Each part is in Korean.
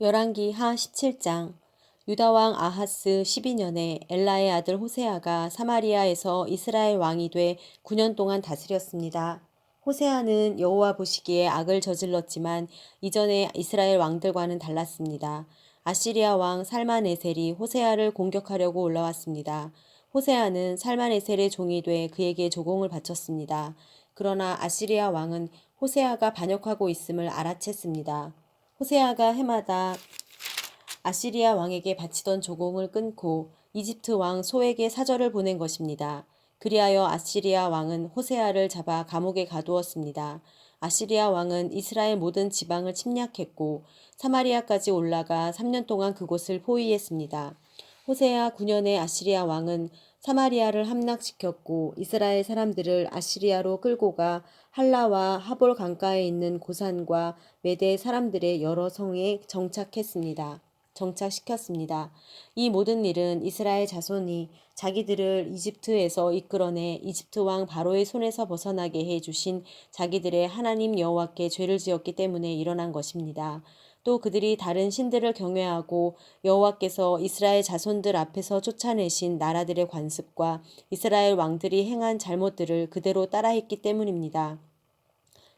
열왕기 하 17장. 유다왕 아하스 12년에 엘라의 아들 호세아가 사마리아에서 이스라엘 왕이 돼 9년 동안 다스렸습니다. 호세아는 여호와 보시기에 악을 저질렀지만 이전의 이스라엘 왕들과는 달랐습니다. 아시리아 왕 살마네셀이 호세아를 공격하려고 올라왔습니다. 호세아는 살마네셀의 종이 돼 그에게 조공을 바쳤습니다. 그러나 아시리아 왕은 호세아가 반역하고 있음을 알아챘습니다. 호세아가 해마다 아시리아 왕에게 바치던 조공을 끊고 이집트 왕 소에게 사절을 보낸 것입니다. 그리하여 아시리아 왕은 호세아를 잡아 감옥에 가두었습니다. 아시리아 왕은 이스라엘 모든 지방을 침략했고 사마리아까지 올라가 3년 동안 그곳을 포위했습니다. 호세아 9년에 아시리아 왕은 사마리아를 함락시켰고 이스라엘 사람들을 아시리아로 끌고 가 할라와 하볼 강가에 있는 고산과 메대 사람들의 여러 성에 정착시켰습니다. 이 모든 일은 이스라엘 자손이 자기들을 이집트에서 이끌어내 이집트 왕 바로의 손에서 벗어나게 해 주신 자기들의 하나님 여호와께 죄를 지었기 때문에 일어난 것입니다. 또 그들이 다른 신들을 경외하고 여호와께서 이스라엘 자손들 앞에서 쫓아내신 나라들의 관습과 이스라엘 왕들이 행한 잘못들을 그대로 따라했기 때문입니다.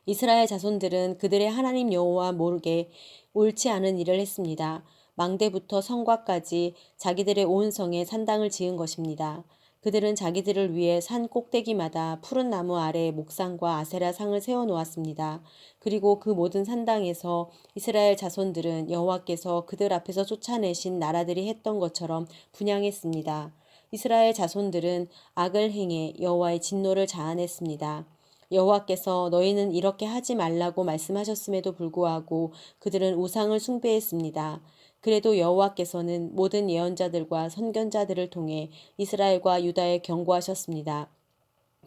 이스라엘 자손들은 그들의 하나님 여호와 모르게 옳지 않은 일을 했습니다. 망대부터 성곽까지 자기들의 온 성에 산당을 지은 것입니다. 그들은 자기들을 위해 산 꼭대기마다 푸른 나무 아래 목상과 아세라 상을 세워 놓았습니다. 그리고 그 모든 산당에서 이스라엘 자손들은 여호와께서 그들 앞에서 쫓아내신 나라들이 했던 것처럼 분향했습니다. 이스라엘 자손들은 악을 행해 여호와의 진노를 자아냈습니다. 여호와께서 너희는 이렇게 하지 말라고 말씀하셨음에도 불구하고 그들은 우상을 숭배했습니다. 그래도 여호와께서는 모든 예언자들과 선견자들을 통해 이스라엘과 유다에 경고하셨습니다.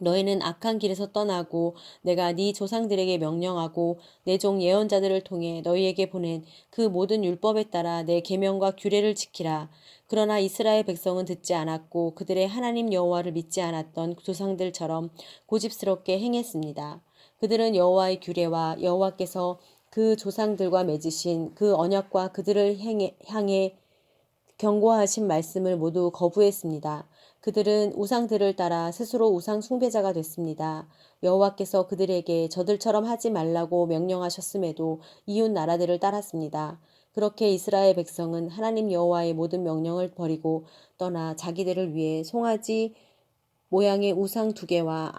너희는 악한 길에서 떠나고 내가 네 조상들에게 명령하고 내 종 예언자들을 통해 너희에게 보낸 그 모든 율법에 따라 내 계명과 규례를 지키라. 그러나 이스라엘 백성은 듣지 않았고 그들의 하나님 여호와를 믿지 않았던 조상들처럼 고집스럽게 행했습니다. 그들은 여호와의 규례와 여호와께서 그 조상들과 맺으신 그 언약과 그들을 향해 경고하신 말씀을 모두 거부했습니다. 그들은 우상들을 따라 스스로 우상 숭배자가 됐습니다. 여호와께서 그들에게 저들처럼 하지 말라고 명령하셨음에도 이웃 나라들을 따랐습니다. 그렇게 이스라엘 백성은 하나님 여호와의 모든 명령을 버리고 떠나 자기들을 위해 송아지 모양의 우상 2개와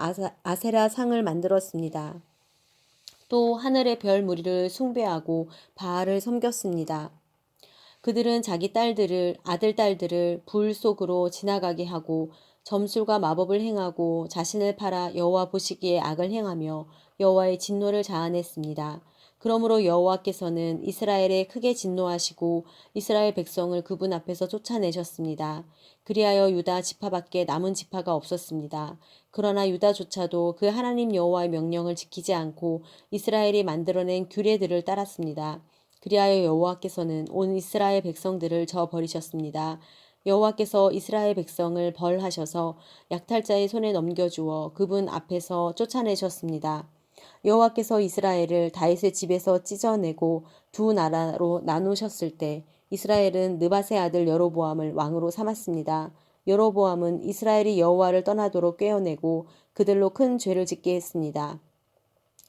아세라 상을 만들었습니다. 또 하늘의 별 무리를 숭배하고 바알을 섬겼습니다. 그들은 자기 아들, 딸들을 불 속으로 지나가게 하고 점술과 마법을 행하고 자신을 팔아 여호와 보시기에 악을 행하며 여호와의 진노를 자아냈습니다. 그러므로 여호와께서는 이스라엘에 크게 진노하시고 이스라엘 백성을 그분 앞에서 쫓아내셨습니다. 그리하여 유다 지파밖에 남은 지파가 없었습니다. 그러나 유다조차도 그 하나님 여호와의 명령을 지키지 않고 이스라엘이 만들어낸 규례들을 따랐습니다. 그리하여 여호와께서는 온 이스라엘 백성들을 저버리셨습니다. 여호와께서 이스라엘 백성을 벌하셔서 약탈자의 손에 넘겨주어 그분 앞에서 쫓아내셨습니다. 여호와께서 이스라엘을 다윗의 집에서 찢어내고 2나라로 나누셨을 때 이스라엘은 느밧의 아들 여로보암을 왕으로 삼았습니다. 여로보암은 이스라엘이 여호와를 떠나도록 꾀어내고 그들로 큰 죄를 짓게 했습니다.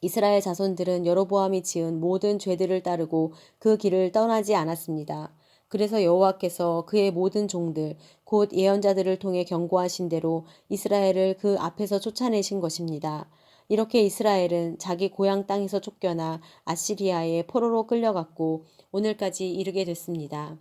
이스라엘 자손들은 여로보암이 지은 모든 죄들을 따르고 그 길을 떠나지 않았습니다. 그래서 여호와께서 그의 모든 종들 곧 예언자들을 통해 경고하신 대로 이스라엘을 그 앞에서 쫓아내신 것입니다. 이렇게 이스라엘은 자기 고향 땅에서 쫓겨나 아시리아의 포로로 끌려갔고 오늘까지 이르게 됐습니다.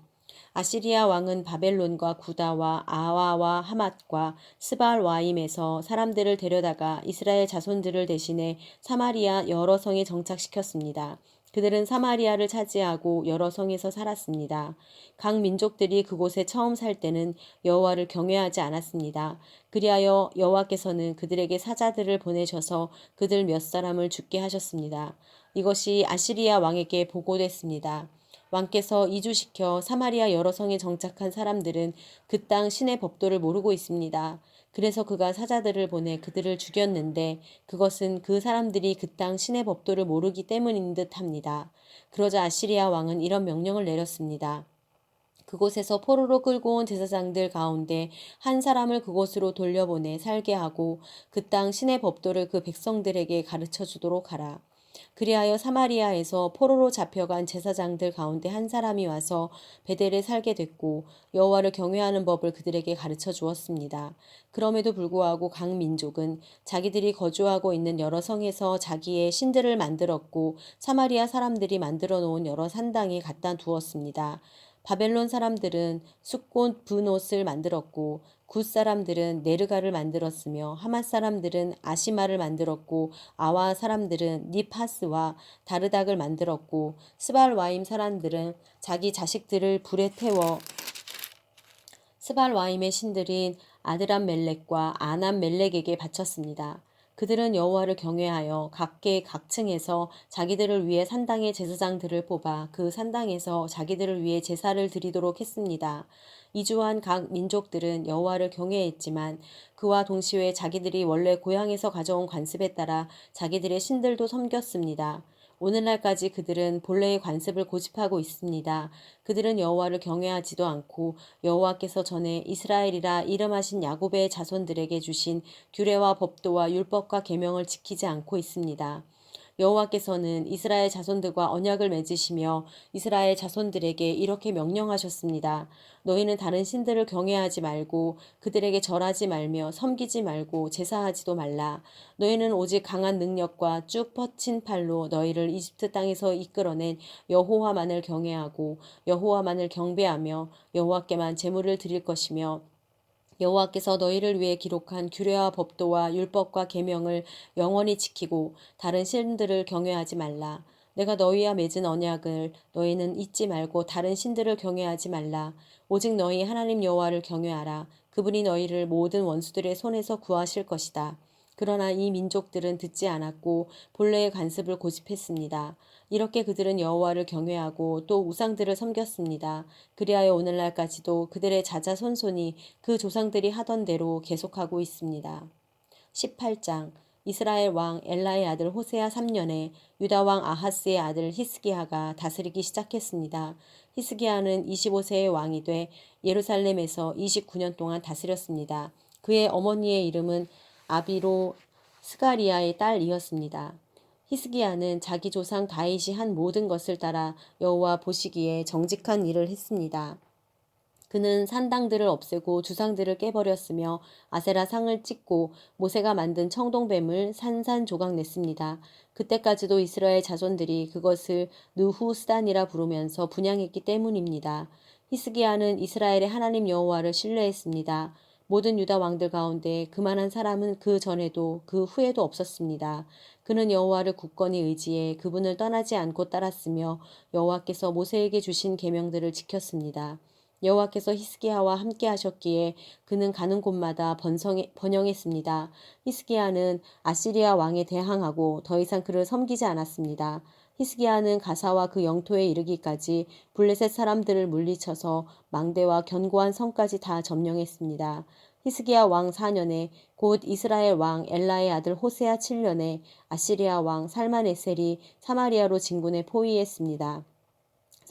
아시리아 왕은 바벨론과 구다와 아와와 하맛과 스발와임에서 사람들을 데려다가 이스라엘 자손들을 대신해 사마리아 여러 성에 정착시켰습니다. 그들은 사마리아를 차지하고 여러 성에서 살았습니다. 각 민족들이 그곳에 처음 살 때는 여호와를 경외하지 않았습니다. 그리하여 여호와께서는 그들에게 사자들을 보내셔서 그들 몇 사람을 죽게 하셨습니다. 이것이 아시리아 왕에게 보고됐습니다. 왕께서 이주시켜 사마리아 여러 성에 정착한 사람들은 그 땅 신의 법도를 모르고 있습니다. 그래서 그가 사자들을 보내 그들을 죽였는데 그것은 그 사람들이 그 땅 신의 법도를 모르기 때문인 듯합니다. 그러자 아시리아 왕은 이런 명령을 내렸습니다. 그곳에서 포로로 끌고 온 제사장들 가운데 한 사람을 그곳으로 돌려보내 살게 하고 그 땅 신의 법도를 그 백성들에게 가르쳐 주도록 하라. 그리하여 사마리아에서 포로로 잡혀간 제사장들 가운데 한 사람이 와서 베델에 살게 됐고 여호와를 경외하는 법을 그들에게 가르쳐 주었습니다. 그럼에도 불구하고 각 민족은 자기들이 거주하고 있는 여러 성에서 자기의 신들을 만들었고 사마리아 사람들이 만들어 놓은 여러 산당에 갖다 두었습니다. 바벨론 사람들은 숫꽃 분옷을 만들었고 굿 사람들은 네르가를 만들었으며 하맛 사람들은 아시마를 만들었고 아와 사람들은 니파스와 다르닥을 만들었고 스발와임 사람들은 자기 자식들을 불에 태워 스발와임의 신들인 아드람멜렉과 아남멜렉에게 바쳤습니다. 그들은 여호와를 경외하여 각계 각층에서 자기들을 위해 산당의 제사장들을 뽑아 그 산당에서 자기들을 위해 제사를 드리도록 했습니다. 이주한 각 민족들은 여호와를 경외했지만 그와 동시에 자기들이 원래 고향에서 가져온 관습에 따라 자기들의 신들도 섬겼습니다. 오늘날까지 그들은 본래의 관습을 고집하고 있습니다. 그들은 여호와를 경외하지도 않고 여호와께서 전에 이스라엘이라 이름하신 야곱의 자손들에게 주신 규례와 법도와 율법과 계명을 지키지 않고 있습니다. 여호와께서는 이스라엘 자손들과 언약을 맺으시며 이스라엘 자손들에게 이렇게 명령하셨습니다. 너희는 다른 신들을 경외하지 말고 그들에게 절하지 말며 섬기지 말고 제사하지도 말라. 너희는 오직 강한 능력과 쭉 뻗친 팔로 너희를 이집트 땅에서 이끌어낸 여호와만을 경외하고 여호와만을 경배하며 여호와께만 제물을 드릴 것이며 여호와께서 너희를 위해 기록한 규례와 법도와 율법과 계명을 영원히 지키고 다른 신들을 경외하지 말라. 내가 너희와 맺은 언약을 너희는 잊지 말고 다른 신들을 경외하지 말라. 오직 너희 하나님 여호와를 경외하라. 그분이 너희를 모든 원수들의 손에서 구하실 것이다. 그러나 이 민족들은 듣지 않았고 본래의 관습을 고집했습니다. 이렇게 그들은 여호와를 경외하고 또 우상들을 섬겼습니다. 그리하여 오늘날까지도 그들의 자자손손이 그 조상들이 하던 대로 계속하고 있습니다. 18장 이스라엘 왕 엘라의 아들 호세아 3년에 유다 왕 아하스의 아들 히스기야가 다스리기 시작했습니다. 히스기야는 25세의 왕이 돼 예루살렘에서 29년 동안 다스렸습니다. 그의 어머니의 이름은 아비로 스가리아의 딸이었습니다. 히스기야는 자기 조상 다윗이 한 모든 것을 따라 여호와 보시기에 정직한 일을 했습니다. 그는 산당들을 없애고 주상들을 깨버렸으며 아세라 상을 찍고 모세가 만든 청동뱀을 산산조각 냈습니다. 그때까지도 이스라엘 자손들이 그것을 느후스단이라 부르면서 분향했기 때문입니다. 히스기야는 이스라엘의 하나님 여호와를 신뢰했습니다. 모든 유다 왕들 가운데 그만한 사람은 그 전에도 그 후에도 없었습니다. 그는 여호와를 굳건히 의지해 그분을 떠나지 않고 따랐으며 여호와께서 모세에게 주신 계명들을 지켰습니다. 여호와께서 히스기야와 함께 하셨기에 그는 가는 곳마다 번영했습니다. 히스기야는 아시리아 왕에 대항하고 더 이상 그를 섬기지 않았습니다. 히스기야는 가사와 그 영토에 이르기까지 블레셋 사람들을 물리쳐서 망대와 견고한 성까지 다 점령했습니다. 히스기야 왕 4년에 곧 이스라엘 왕 엘라의 아들 호세아 7년에 아시리아 왕 살만에셀이 사마리아로 진군해 포위했습니다.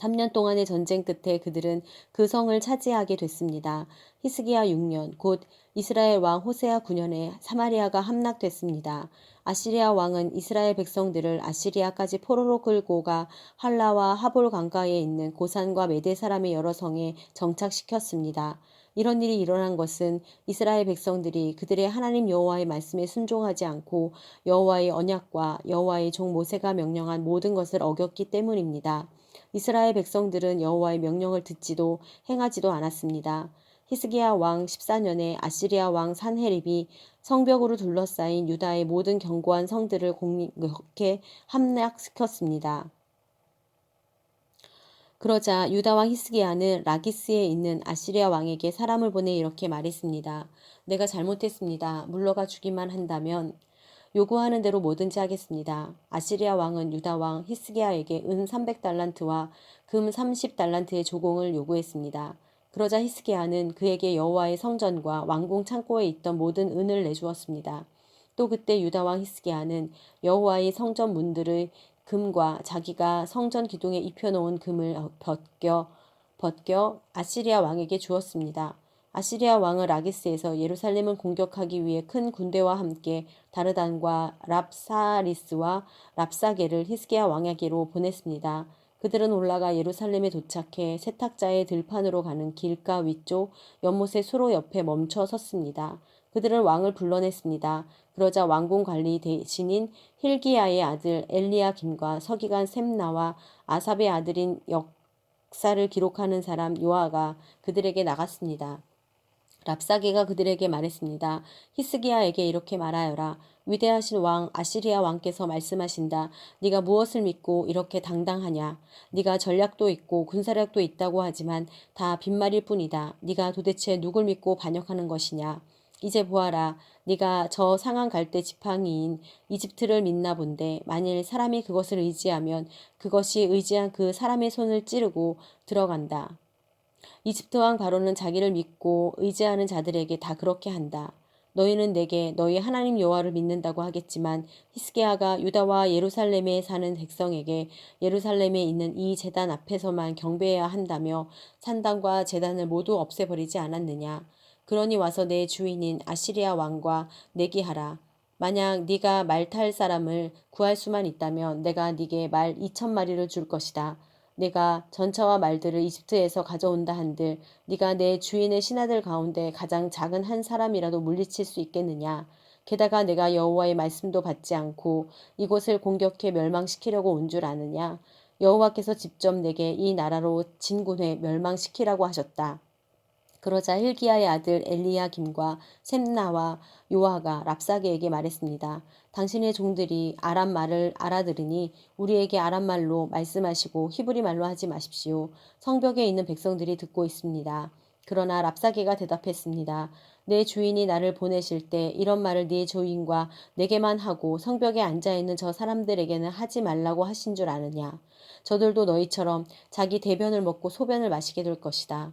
3년 동안의 전쟁 끝에 그들은 그 성을 차지하게 됐습니다. 히스기야 6년 곧 이스라엘 왕 호세아 9년에 사마리아가 함락됐습니다. 아시리아 왕은 이스라엘 백성들을 아시리아까지 포로로 끌고 가 할라와 하볼 강가에 있는 고산과 메대 사람의 여러 성에 정착시켰습니다. 이런 일이 일어난 것은 이스라엘 백성들이 그들의 하나님 여호와의 말씀에 순종하지 않고 여호와의 언약과 여호와의 종 모세가 명령한 모든 것을 어겼기 때문입니다. 이스라엘 백성들은 여호와의 명령을 듣지도 행하지도 않았습니다. 히스기야 왕 14년에 아시리아 왕 산헤립이 성벽으로 둘러싸인 유다의 모든 견고한 성들을 공격해 함락시켰습니다. 그러자 유다 왕 히스기야는 라기스에 있는 아시리아 왕에게 사람을 보내 이렇게 말했습니다. 내가 잘못했습니다. 물러가 주기만 한다면 요구하는 대로 뭐든지 하겠습니다. 아시리아 왕은 유다 왕 히스기야에게 은 300달란트와 금 30달란트의 조공을 요구했습니다. 그러자 히스기야는 그에게 여호와의 성전과 왕궁 창고에 있던 모든 은을 내주었습니다. 또 그때 유다 왕 히스기야는 여호와의 성전 문들의 금과 자기가 성전 기둥에 입혀놓은 금을 벗겨 아시리아 왕에게 주었습니다. 아시리아 왕은 라기스에서 예루살렘을 공격하기 위해 큰 군대와 함께 다르단과 랍사리스와 랍사게를 히스기야 왕에게로 보냈습니다. 그들은 올라가 예루살렘에 도착해 세탁자의 들판으로 가는 길가 위쪽 연못의 수로 옆에 멈춰 섰습니다. 그들은 왕을 불러냈습니다. 그러자 왕궁 관리 대신인 힐기야의 아들 엘리야김과 서기관 셈나와 아삽의 아들인 역사를 기록하는 사람 요아가 그들에게 나갔습니다. 랍사게가 그들에게 말했습니다. 히스기야에게 이렇게 말하여라. 위대하신 왕 아시리아 왕께서 말씀하신다. 네가 무엇을 믿고 이렇게 당당하냐? 네가 전략도 있고 군사력도 있다고 하지만 다 빈말일 뿐이다. 네가 도대체 누굴 믿고 반역하는 것이냐? 이제 보아라. 네가 저 상한 갈대 지팡이인 이집트를 믿나 본데 만일 사람이 그것을 의지하면 그것이 의지한 그 사람의 손을 찌르고 들어간다. 이집트 왕 바로는 자기를 믿고 의지하는 자들에게 다 그렇게 한다. 너희는 내게 너희 하나님 여호와를 믿는다고 하겠지만 히스기야가 유다와 예루살렘에 사는 백성에게 예루살렘에 있는 이 제단 앞에서만 경배해야 한다며 산당과 제단을 모두 없애버리지 않았느냐. 그러니 와서 내 주인인 아시리아 왕과 내기하라. 만약 네가 말 탈 사람을 구할 수만 있다면 내가 네게 말 2,000마리를 줄 것이다. 내가 전차와 말들을 이집트에서 가져온다 한들 네가 내 주인의 신하들 가운데 가장 작은 한 사람이라도 물리칠 수 있겠느냐. 게다가 내가 여호와의 말씀도 받지 않고 이곳을 공격해 멸망시키려고 온 줄 아느냐. 여호와께서 직접 내게 이 나라로 진군해 멸망시키라고 하셨다. 그러자 힐기야의 아들 엘리야김과 셈나와 요아가 랍사게에게 말했습니다. 당신의 종들이 아람 말을 알아들으니 우리에게 아람 말로 말씀하시고 히브리 말로 하지 마십시오. 성벽에 있는 백성들이 듣고 있습니다. 그러나 랍사게가 대답했습니다. 내 주인이 나를 보내실 때 이런 말을 네 주인과 내게만 하고 성벽에 앉아 있는 저 사람들에게는 하지 말라고 하신 줄 아느냐. 저들도 너희처럼 자기 대변을 먹고 소변을 마시게 될 것이다.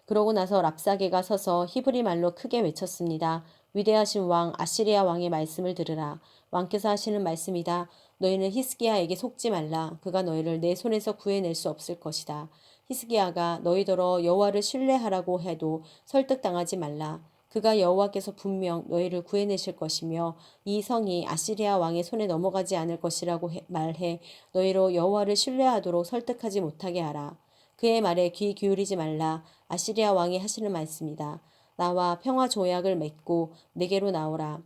그러고 나서 랍사게가 서서 히브리 말로 크게 외쳤습니다. 위대하신 왕 아시리아 왕의 말씀을 들으라. 왕께서 하시는 말씀이다. 너희는 히스기야에게 속지 말라. 그가 너희를 내 손에서 구해낼 수 없을 것이다. 히스기야가 너희더러 여호와를 신뢰하라고 해도 설득당하지 말라. 그가 여호와께서 분명 너희를 구해내실 것이며 이 성이 아시리아 왕의 손에 넘어가지 않을 것이라고 말해 너희로 여호와를 신뢰하도록 설득하지 못하게 하라. 그의 말에 귀 기울이지 말라. 아시리아 왕이 하시는 말씀이다. 나와 평화 조약을 맺고 내게로 나오라.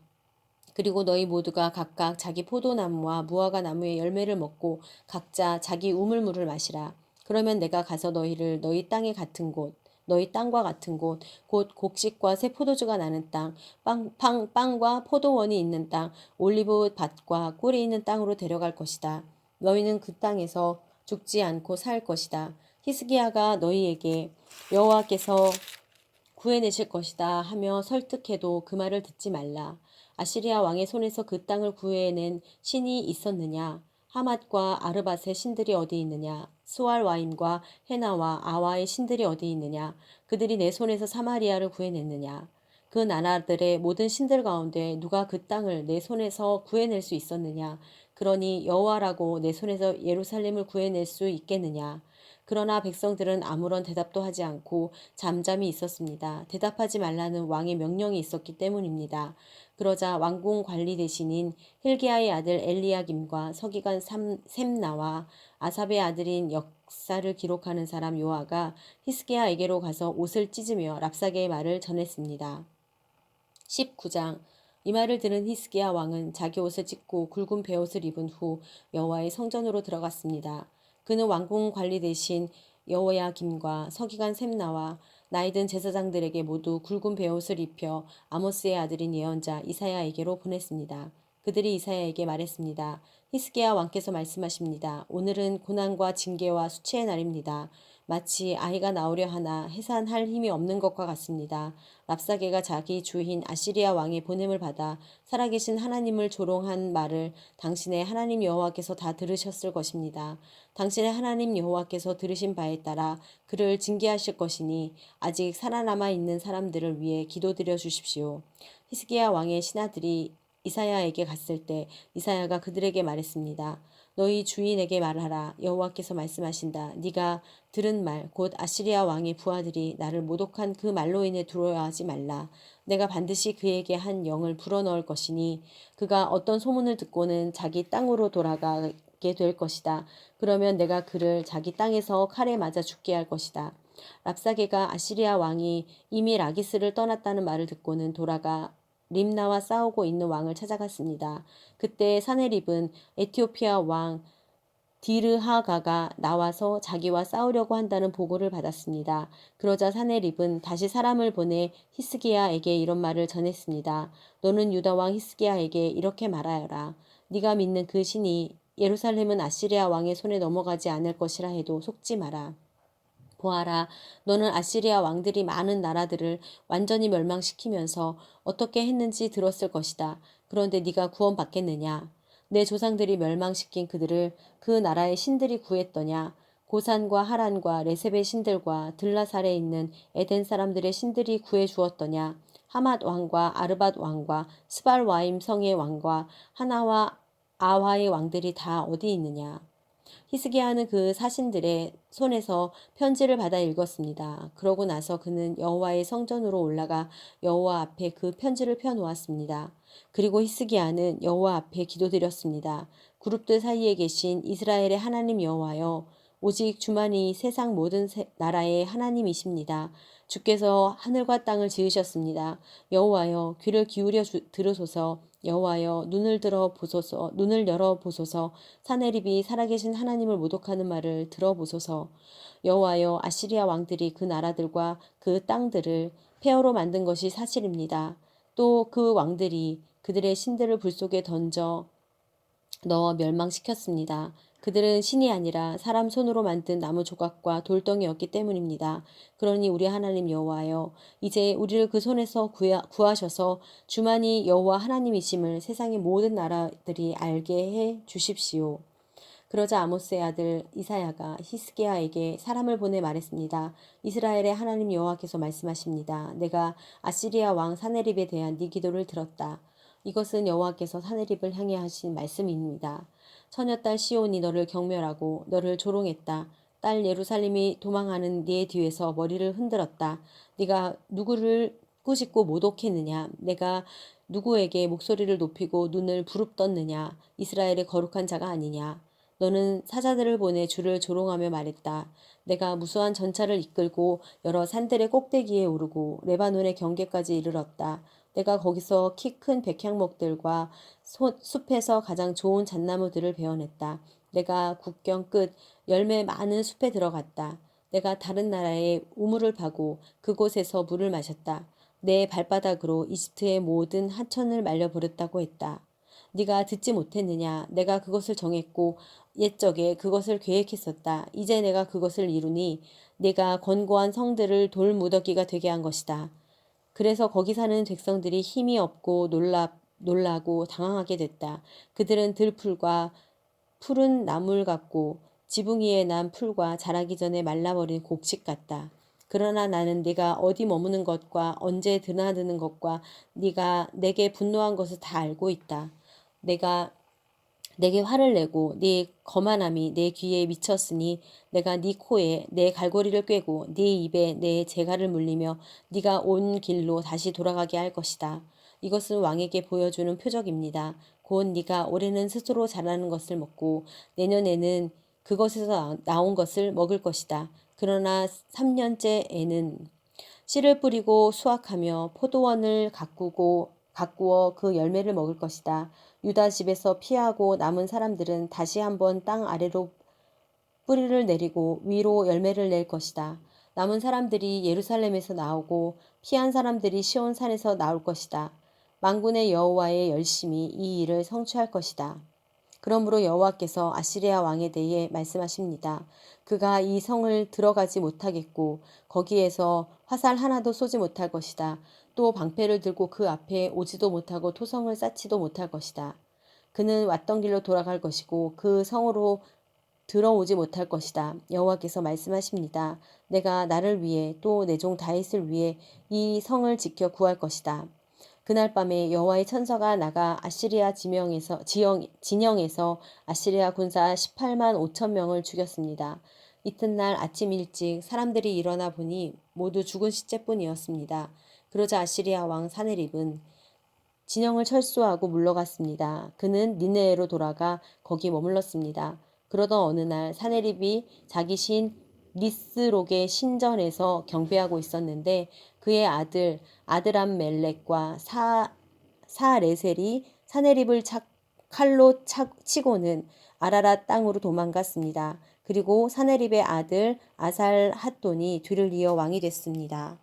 그리고 너희 모두가 각각 자기 포도나무와 무화과 나무의 열매를 먹고 각자 자기 우물물을 마시라. 그러면 내가 가서 너희를 너희 땅에 같은 곳, 너희 땅과 같은 곳, 곧 곡식과 새 포도주가 나는 땅, 빵과 포도원이 있는 땅, 올리브 밭과 꿀이 있는 땅으로 데려갈 것이다. 너희는 그 땅에서 죽지 않고 살 것이다. 히스기야가 너희에게 여호와께서 구해내실 것이다 하며 설득해도 그 말을 듣지 말라. 아시리아 왕의 손에서 그 땅을 구해낸 신이 있었느냐? 하맛과 아르밧의 신들이 어디 있느냐? 스왈와임과 헤나와 아와의 신들이 어디 있느냐? 그들이 내 손에서 사마리아를 구해냈느냐? 그 나라들의 모든 신들 가운데 누가 그 땅을 내 손에서 구해낼 수 있었느냐? 그러니 여호와라고 내 손에서 예루살렘을 구해낼 수 있겠느냐? 그러나 백성들은 아무런 대답도 하지 않고 잠잠히 있었습니다. 대답하지 말라는 왕의 명령이 있었기 때문입니다. 그러자 왕궁 관리 대신인 힐기야의 아들 엘리야김과 서기관 셈나와 아삽의 아들인 역사를 기록하는 사람 요아가 히스기야에게로 가서 옷을 찢으며 랍사게의 말을 전했습니다. 19장 이 말을 들은 히스기야 왕은 자기 옷을 찢고 굵은 베옷을 입은 후 여호와의 성전으로 들어갔습니다. 그는 왕궁 관리 대신 여호야김과 서기관 셈나와 나이든 제사장들에게 모두 굵은 베옷을 입혀 아모스의 아들인 예언자 이사야에게로 보냈습니다. 그들이 이사야에게 말했습니다. 히스기야 왕께서 말씀하십니다. 오늘은 고난과 징계와 수치의 날입니다. 마치 아이가 나오려 하나 해산할 힘이 없는 것과 같습니다. 랍사게가 자기 주인 아시리아 왕의 보냄을 받아 살아계신 하나님을 조롱한 말을 당신의 하나님 여호와께서 다 들으셨을 것입니다. 당신의 하나님 여호와께서 들으신 바에 따라 그를 징계하실 것이니 아직 살아남아 있는 사람들을 위해 기도드려 주십시오. 히스기야 왕의 신하들이 이사야에게 갔을 때 이사야가 그들에게 말했습니다. 너희 주인에게 말하라. 여호와께서 말씀하신다. 네가 들은 말 곧 아시리아 왕의 부하들이 나를 모독한 그 말로 인해 두려워하지 말라. 내가 반드시 그에게 한 영을 불어넣을 것이니 그가 어떤 소문을 듣고는 자기 땅으로 돌아가게 될 것이다. 그러면 내가 그를 자기 땅에서 칼에 맞아 죽게 할 것이다. 랍사게가 아시리아 왕이 이미 라기스를 떠났다는 말을 듣고는 돌아가 림나와 싸우고 있는 왕을 찾아갔습니다. 그때 사네립은 에티오피아 왕 디르하가가 나와서 자기와 싸우려고 한다는 보고를 받았습니다. 그러자 사네립은 다시 사람을 보내 히스기야에게 이런 말을 전했습니다. 너는 유다 왕 히스기야에게 이렇게 말하여라. 네가 믿는 그 신이 예루살렘은 아시리아 왕의 손에 넘어가지 않을 것이라 해도 속지 마라. 보아라, 너는 아시리아 왕들이 많은 나라들을 완전히 멸망시키면서 어떻게 했는지 들었을 것이다. 그런데 네가 구원받겠느냐? 내 조상들이 멸망시킨 그들을 그 나라의 신들이 구했더냐? 고산과 하란과 레셉의 신들과 들라살에 있는 에덴 사람들의 신들이 구해 주었더냐? 하맛 왕과 아르밧 왕과 스발와임 성의 왕과 하나와 아화의 왕들이 다 어디 있느냐? 히스기야는 그 사신들의 손에서 편지를 받아 읽었습니다. 그러고 나서 그는 여호와의 성전으로 올라가 여호와 앞에 그 편지를 펴놓았습니다. 그리고 히스기야는 여호와 앞에 기도드렸습니다. 그룹들 사이에 계신 이스라엘의 하나님 여호와여, 오직 주만이 세상 모든 나라의 하나님이십니다. 주께서 하늘과 땅을 지으셨습니다. 여호와여, 귀를 기울여 들으소서. 여호와여, 눈을 열어 보소서. 사내립이 살아계신 하나님을 모독하는 말을 들어보소서. 여호와여, 아시리아 왕들이 그 나라들과 그 땅들을 폐허로 만든 것이 사실입니다. 또 그 왕들이 그들의 신들을 불 속에 던져 넣어 멸망시켰습니다. 그들은 신이 아니라 사람 손으로 만든 나무 조각과 돌덩이였기 때문입니다. 그러니 우리 하나님 여호와여, 이제 우리를 그 손에서 구하셔서 주만이 여호와 하나님이심을 세상의 모든 나라들이 알게 해 주십시오. 그러자 아모스의 아들 이사야가 히스기야에게 사람을 보내 말했습니다. 이스라엘의 하나님 여호와께서 말씀하십니다. 내가 아시리아 왕 사네립에 대한 네 기도를 들었다. 이것은 여호와께서 사네립을 향해 하신 말씀입니다. 처녀딸 시온이 너를 경멸하고 너를 조롱했다. 딸 예루살렘이 도망하는 네 뒤에서 머리를 흔들었다. 네가 누구를 꾸짖고 모독했느냐? 내가 누구에게 목소리를 높이고 눈을 부릅떴느냐? 이스라엘의 거룩한 자가 아니냐? 너는 사자들을 보내 주를 조롱하며 말했다. 내가 무수한 전차를 이끌고 여러 산들의 꼭대기에 오르고 레바논의 경계까지 이르렀다. 내가 거기서 키 큰 백향목들과 숲에서 가장 좋은 잣나무들을 베어냈다. 내가 국경 끝 열매 많은 숲에 들어갔다. 내가 다른 나라의 우물을 파고 그곳에서 물을 마셨다. 내 발바닥으로 이집트의 모든 하천을 말려버렸다고 했다. 네가 듣지 못했느냐? 내가 그것을 정했고 옛적에 그것을 계획했었다. 이제 내가 그것을 이루니 내가 권고한 성들을 돌무더기가 되게 한 것이다. 그래서 거기 사는 백성들이 힘이 없고 놀라고 당황하게 됐다. 그들은 들풀과 푸른 나물 같고 지붕 위에 난 풀과 자라기 전에 말라버린 곡식 같다. 그러나 나는 네가 어디 머무는 것과 언제 드나드는 것과 네가 내게 분노한 것을 다 알고 있다. 내가 내게 화를 내고 네 거만함이 내 귀에 미쳤으니 내가 네 코에 내 갈고리를 꿰고 네 입에 내 재갈을 물리며 네가 온 길로 다시 돌아가게 할 것이다. 이것은 왕에게 보여주는 표적입니다. 곧 네가 올해는 스스로 자라는 것을 먹고 내년에는 그것에서 나온 것을 먹을 것이다. 그러나 3년째에는 씨를 뿌리고 수확하며 포도원을 가꾸어 그 열매를 먹을 것이다. 유다 집에서 피하고 남은 사람들은 다시 한번 땅 아래로 뿌리를 내리고 위로 열매를 낼 것이다. 남은 사람들이 예루살렘에서 나오고 피한 사람들이 시온 산에서 나올 것이다. 만군의 여호와의 열심히 이 일을 성취할 것이다. 그러므로 여호와께서 아시리아 왕에 대해 말씀하십니다. 그가 이 성을 들어가지 못하겠고 거기에서 화살 하나도 쏘지 못할 것이다. 또 방패를 들고 그 앞에 오지도 못하고 토성을 쌓지도 못할 것이다. 그는 왔던 길로 돌아갈 것이고 그 성으로 들어오지 못할 것이다. 여호와께서 말씀하십니다. 내가 나를 위해 또 내 종 다윗을 위해 이 성을 지켜 구할 것이다. 그날 밤에 여호와의 천사가 나가 아시리아 진영에서 아시리아 군사 18만 5천 명을 죽였습니다. 이튿날 아침 일찍 사람들이 일어나 보니 모두 죽은 시체뿐이었습니다. 그러자 아시리아 왕 사네립은 진영을 철수하고 물러갔습니다. 그는 니느웨로 돌아가 거기 머물렀습니다. 그러던 어느 날 사네립이 자기 신 니스록의 신전에서 경배하고 있었는데 그의 아들 아드람멜렉과 사레셀이 사네립을 칼로 치고는 아라랏 땅으로 도망갔습니다. 그리고 사네립의 아들 아살핫돈이 뒤를 이어 왕이 됐습니다.